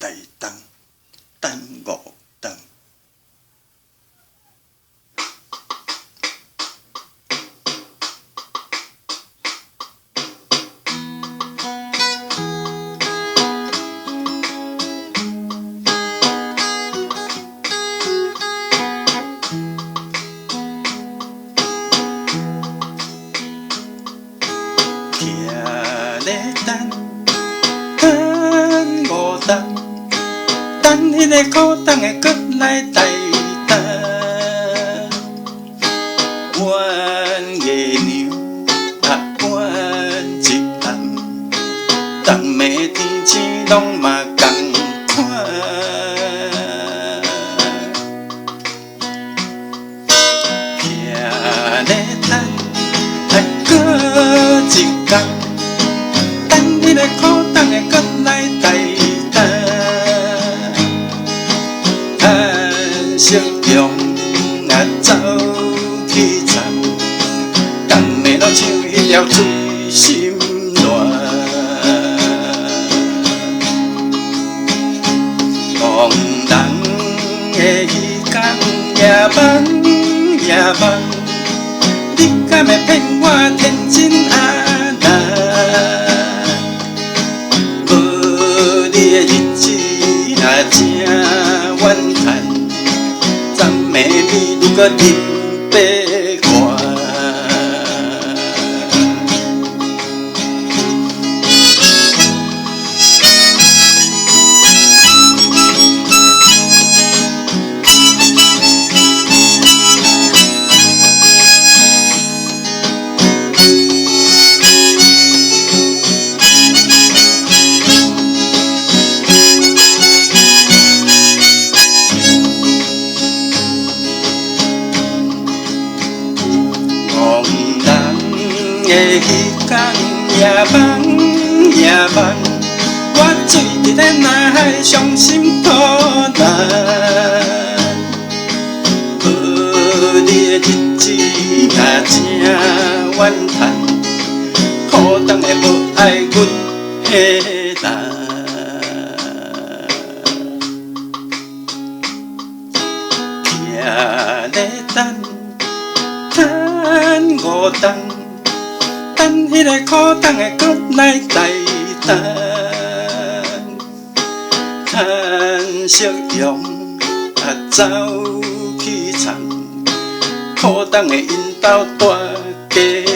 大东等五顿。等五顿，等迄个苦等的搁来台东。阮月娘阮一暗，东暝天星拢嘛同款。徛咧等，还搁一天。等迄个苦等的搁来台东，叹夕阳啊走去站，同的路像迄条水心乱。憨人的鱼竿也梦也梦，你敢会骗我天真阿男？你的日子若正怨叹，昨暝美女搁饮白我。迄天夜梦夜梦，我醉伫咧南海伤心讨人。你的日子若正怨叹，苦等的无爱阮迄人。徛咧等，等五顿。等迄个苦等的搁来台东，叹夕阳啊走去藏，苦等的因兜大家。